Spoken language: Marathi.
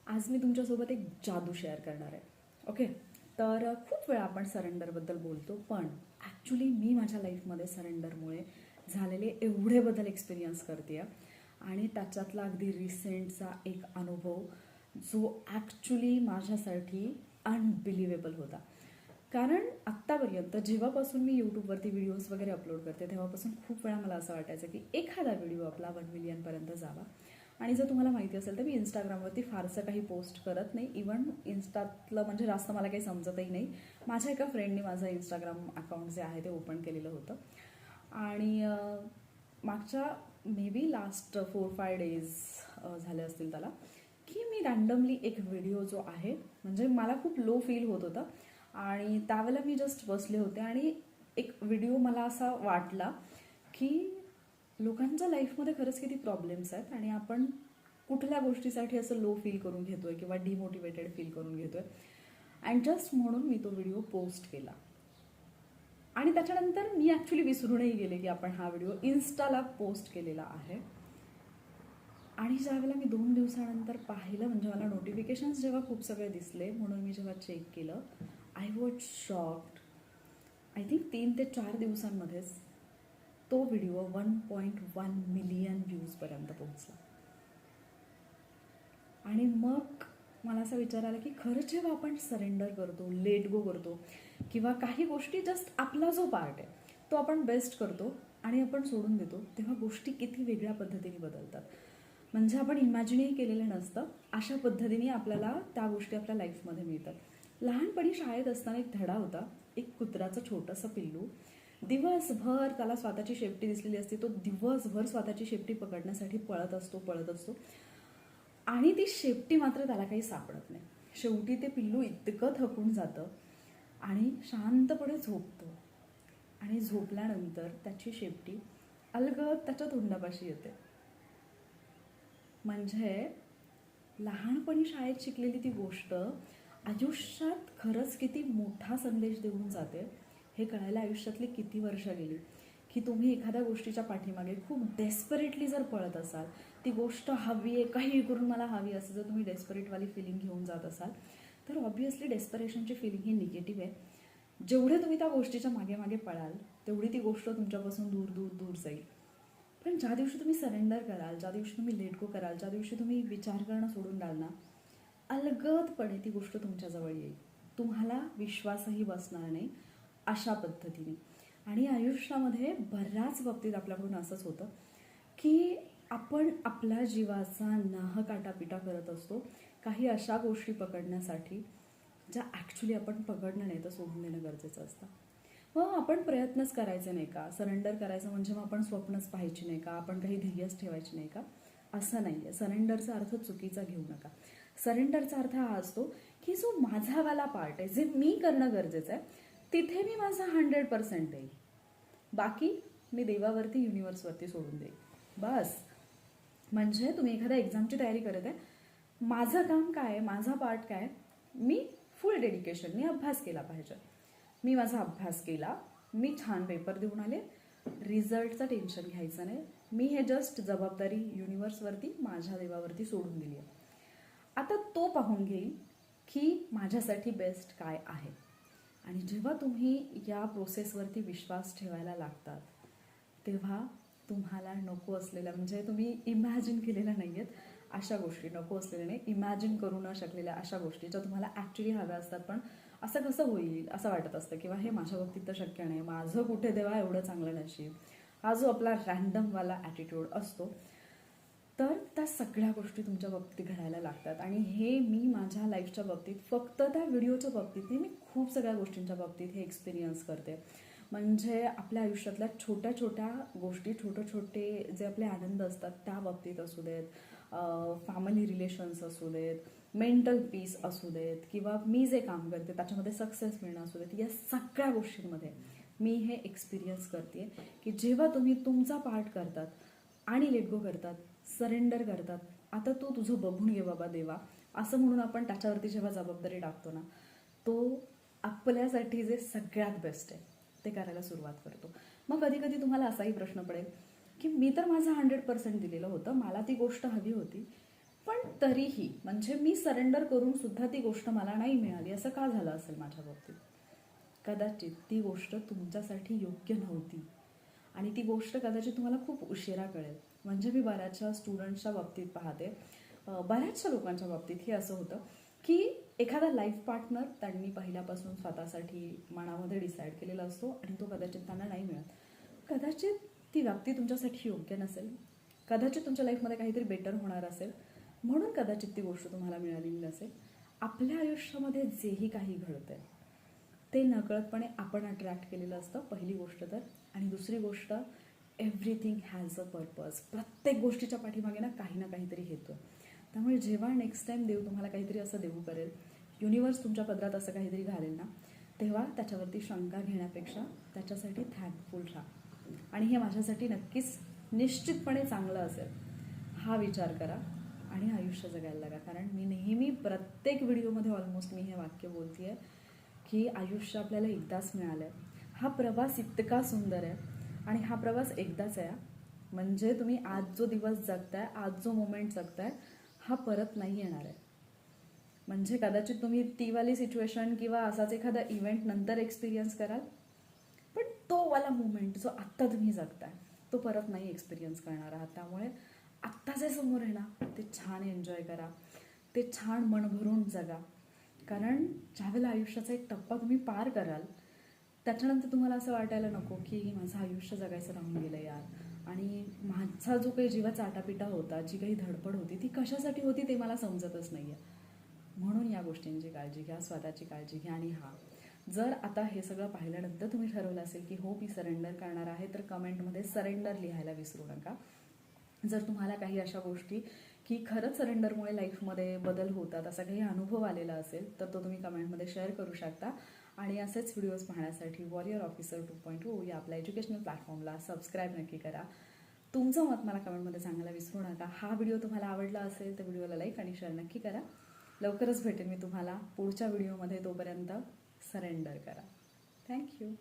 आज मी तुमच्यासोबत एक जादू शेअर करणार आहे. ओके, तर खूप वेळा आपण सरेंडरबद्दल बोलतो, पण ॲक्च्युली मी माझ्या लाईफमध्ये सरेंडरमुळे झालेले एवढे बदल एक्सपिरियन्स करते आणि त्याच्यातला अगदी रिसेंटचा एक अनुभव जो ॲक्च्युली माझ्यासाठी अनबिलिव्हेबल होता. कारण आत्तापर्यंत जेव्हापासून मी यूट्यूबवरती व्हिडिओज वगैरे अपलोड करते तेव्हापासून खूप वेळा मला असं वाटायचं की एखादा व्हिडिओ आपला 1 मिलियनपर्यंत जावा. आणि जर तुम्हाला माहिती असेल तर मी इंस्टाग्रामवरती फारसं काही पोस्ट करत नाही. इवन इन्स्टातलं म्हणजे जास्त मला काही समजतही नाही. माझ्या एका फ्रेंडने माझं इंस्टाग्राम अकाउंट जे आहे ते ओपन केलेलं होतं आणि मागच्या मे बी लास्ट 4-5 डेज झाले असतील त्याला, की मी रँडमली एक व्हिडिओ जो आहे, म्हणजे मला खूप लो फील होत होतं आणि त्यावेळेला मी जस्ट बसले होते आणि एक व्हिडिओ मला असा वाटला की लोकांच्या लाईफमध्ये खरंच किती प्रॉब्लेम्स आहेत आणि आपण कुठल्या गोष्टीसाठी असं लो फील करून घेतोय किंवा डिमोटिवेटेड फील करून घेतोय. अँड जस्ट म्हणून मी तो व्हिडिओ पोस्ट केला आणि त्याच्यानंतर मी ॲक्च्युली विसरूनही गेले की आपण हा व्हिडिओ इन्स्टाला पोस्ट केलेला आहे. आणि ज्यावेळेला मी 2 दिवसानंतर पाहिलं, म्हणजे मला नोटिफिकेशन्स जेव्हा खूप सगळे दिसले म्हणून मी जेव्हा चेक केलं, I was shocked. I think 3 ते 4 दिवसांमध्येच तो व्हिडिओ 1.1 मिलियन व्ह्यूजपर्यंत पोहोचला. आणि मग मला असा विचार आला की खरंच जेव्हा आपण सरेंडर करतो, लेट गो करतो किंवा काही गोष्टी जस्ट आपला जो पार्ट आहे तो आपण बेस्ट करतो आणि आपण सोडून देतो, तेव्हा गोष्टी किती वेगळ्या पद्धतीने बदलतात. म्हणजे आपण इमॅजिनही केलेलं नसतं अशा पद्धतीने आपल्याला त्या गोष्टी आपल्या लाईफमध्ये मिळतात. लहानपणी शाळेत असताना एक धडा होता. एक कुत्र्याचं छोटंसं पिल्लू दिवसभर त्याला स्वतःची शेपटी दिसलेली असते, तो दिवसभर स्वतःची शेपटी पकडण्यासाठी पळत असतो आणि ती शेपटी मात्र त्याला काही सापडत नाही. शेवटी ते पिल्लू इतकं थकून जातं आणि शांतपणे झोपतं आणि झोपल्यानंतर त्याची शेपटी अलगद त्याच्या तोंडापाशी येते. म्हणजे लहानपणी शाळेत शिकलेली ती गोष्ट आयुष्यात खरंच किती मोठा संदेश देऊन जाते हे कळायला आयुष्यातली किती वर्ष गेली. की तुम्ही एखाद्या गोष्टीच्या पाठीमागे खूप डेस्परेटली जर पळत असाल, ती गोष्ट हवी आहे, काही करून मला हवी असं जर तुम्ही डेस्परेटवाली फिलिंग घेऊन जात असाल, तर ऑब्व्हियसली डेस्परेशनची फिलिंग ही निगेटिव्ह आहे. जेवढे तुम्ही त्या गोष्टीच्या मागे मागे पळाल तेवढी ती गोष्ट तुमच्यापासून दूर दूर दूर जाईल. पण ज्या दिवशी तुम्ही सरेंडर कराल, ज्या दिवशी तुम्ही लेट गो कराल, ज्या दिवशी तुम्ही विचार करणं सोडून द्याल ना, अलगदपणे ती गोष्ट तुमच्याजवळ येईल. तुम्हाला विश्वासही बसणार नाही अशा पद्धतीने. आणि आयुष्यामध्ये बऱ्याच बाबतीत आपल्याकडून असंच होतं की आपण आपल्या जीवाचा नाह काटापिटा करत असतो काही अशा गोष्टी पकडण्यासाठी ज्या ॲक्च्युली आपण पकडणं नाही तर सोडून देणं गरजेचं असतं. मग आपण प्रयत्नच करायचे नाही का? सरेंडर करायचं म्हणजे मग आपण स्वप्नच पाहायची नाही का? आपण काही ध्येयच ठेवायची नाही का? असं नाही आहे. सरेंडरचा अर्थ चुकीचा घेऊ नका. सरेंडरचा अर्थ हा असतो की जो माझावाला पार्ट आहे, जे मी करणं गरजेचं आहे, तिथे मी माझा 100% देईल. बाकी मी देवावरती, युनिवर्सवरती सोडून देईल. बस. म्हणजे तुम्ही एखाद्या एक्झामची तयारी करत आहे, माझं काम काय आहे, माझा पार्ट काय आहे, मी फुल डेडिकेशननी अभ्यास केला पाहिजे. मी माझा अभ्यास केला, मी छान पेपर देऊन आले, रिझल्टचं टेन्शन घ्यायचं नाही. मी हे जस्ट जबाबदारी युनिवर्सवरती, माझ्या देवावरती सोडून दिली आहे. आता तो पाहून घेईल की माझ्यासाठी बेस्ट काय आहे. आणि जेव्हा तुम्ही या प्रोसेसवरती विश्वास ठेवायला लागतात तेव्हा तुम्हाला नको असलेल्या, म्हणजे तुम्ही इमॅजिन केलेल्या नाही आहेत अशा गोष्टी, नको असलेल्या नाही, इमॅजिन करू न शकलेल्या अशा गोष्टी ज्या तुम्हाला ॲक्च्युली हव्या असतात, पण असं कसं होईल असं वाटत असतं किंवा हे माझ्या बाबतीत तर शक्य नाही, माझं कुठे देवा एवढं चांगलं नशीब, हा जो आपला रँडमवाला ॲटिट्यूड असतो, तर त्या सगळ्या गोष्टी तुमच्या बाबतीत घडायला लागतात. आणि हे मी माझ्या लाईफच्या बाबतीत, फक्त त्या व्हिडिओच्या बाबतीत नाही, मी खूप सगळ्या गोष्टींच्या बाबतीत हे एक्सपिरियन्स करते. म्हणजे आपल्या आयुष्यातल्या छोट्या छोट्या गोष्टी, छोटे छोटे जे आपले आनंद असतात त्या बाबतीत असू देत, फॅमिली रिलेशन्स असू देत, मेंटल पीस असू देत, किंवा मी जे काम करते त्याच्यामध्ये सक्सेस मिळणं असू देत, या सगळ्या गोष्टींमध्ये मी हे एक्सपिरियन्स करते की जेव्हा तुम्ही तुमचा पार्ट करतात आणि लेट गो करतात, सरेंडर करतात, आता तो तुझं बघून घे बाबा देवा, असं म्हणून आपण त्याच्यावरती जेव्हा जबाबदारी टाकतो ना, तो आपल्यासाठी जे सगळ्यात बेस्ट आहे ते करायला सुरुवात करतो. मग कधी कधी तुम्हाला असाही प्रश्न पडेल की मी तर माझं 100% दिलेलं होतं, मला ती गोष्ट हवी होती, पण तरीही म्हणजे मी सरेंडर करून सुद्धा ती गोष्ट मला नाही मिळाली, असं का झालं असेल माझ्या बाबतीत? कदाचित ती गोष्ट तुमच्यासाठी योग्य नव्हती आणि ती गोष्ट कदाचित तुम्हाला खूप उशिरा कळेल. म्हणजे मी बऱ्याचशा स्टुडंट्सच्या बाबतीत पाहते, बऱ्याचशा लोकांच्या बाबतीत हे असं होतं की एखादा लाईफ पार्टनर त्यांनी पहिल्यापासून स्वतःसाठी मनामध्ये डिसाईड केलेला असतो आणि तो कदाचित त्यांना नाही मिळत. कदाचित ती व्यक्ती तुमच्यासाठी योग्य नसेल, कदाचित तुमच्या लाईफमध्ये काहीतरी बेटर होणार असेल, म्हणून कदाचित ती गोष्ट तुम्हाला मिळालेली नसेल. आपल्या आयुष्यामध्ये जेही काही घडतंय ते नकळतपणे आपण अट्रॅक्ट केलेलं असतं, पहिली गोष्ट तर. आणि दुसरी गोष्ट, एव्हरीथिंग हॅज अ पर्पज. प्रत्येक गोष्टीच्या पाठीमागे ना काहीतरी हेतू आहे. त्यामुळे जेव्हा नेक्स्ट टाइम देव तुम्हाला काहीतरी असं देऊ करेल, युनिवर्स तुमच्या पदरात असं काहीतरी घालेल ना, तेव्हा त्याच्यावरती शंका घेण्यापेक्षा त्याच्यासाठी थँकफुल राहा. आणि हे माझ्यासाठी नक्कीच निश्चितपणे चांगलं असेल हा विचार करा आणि आयुष्य जगायला लागा. कारण मी नेहमी प्रत्येक व्हिडिओमध्ये ऑलमोस्ट मी हे वाक्य बोलते की आयुष्य आपल्याला एकदाच मिळालं आहे. हा प्रवास इतका सुंदर आहे आणि हा प्रवास एकदाच आहे. म्हणजे तुम्ही आज जो दिवस जगताय, आज जो मोमेंट जगताय, हा परत नाही येणार आहे. म्हणजे कदाचित तुम्ही ती वाली सिच्युएशन किंवा असाच एखादा इव्हेंट नंतर एक्सपिरियन्स कराल, पण तो वाला मोमेंट जो आत्ता तुम्ही जगताय तो परत नाही एक्सपिरियन्स करणार आहात. त्यामुळे आत्ता जे समोर आहे ना ते छान एन्जॉय करा, ते छान मन भरून जगा. कारण ज्यावेळेला आयुष्याचा एक टप्पा तुम्ही पार कराल त्याच्यानंतर तुम्हाला असं वाटायला नको की माझं आयुष्य जगायचं राहून गेलं यार, आणि माझा जो काही जीवाचा आटापिटा होता, जी काही धडपड होती, ती कशासाठी होती ते मला समजतच नाही आहे. म्हणून या गोष्टींची काळजी घ्या, स्वतःची काळजी घ्या. आणि जर आता हे सगळं पाहिल्यानंतर तुम्ही ठरवलं असेल की हो मी सरेंडर करणार आहे, तर कमेंटमध्ये सरेंडर लिहायला विसरू नका. जर तुम्हाला काही अशा गोष्टी की खरंच सरेंडरमुळे लाईफमध्ये बदल होतात, असा काही अनुभव आलेला असेल तर तो तुम्ही कमेंटमध्ये शेअर करू शकता. आणि असेच व्हिडिओज पाहण्यासाठी वॉरियर ऑफिसर 2.0 या आपल्या एज्युकेशनल प्लॅटफॉर्मला सबस्क्राईब नक्की करा. तुमचं मत मला कमेंटमध्ये सांगायला विसरू नका. हा व्हिडिओ तुम्हाला आवडला असेल तर व्हिडिओला लाईक आणि शेअर नक्की करा. लवकरच भेटेन मी तुम्हाला पुढच्या व्हिडिओमध्ये. तोपर्यंत सरेंडर करा. थँक्यू.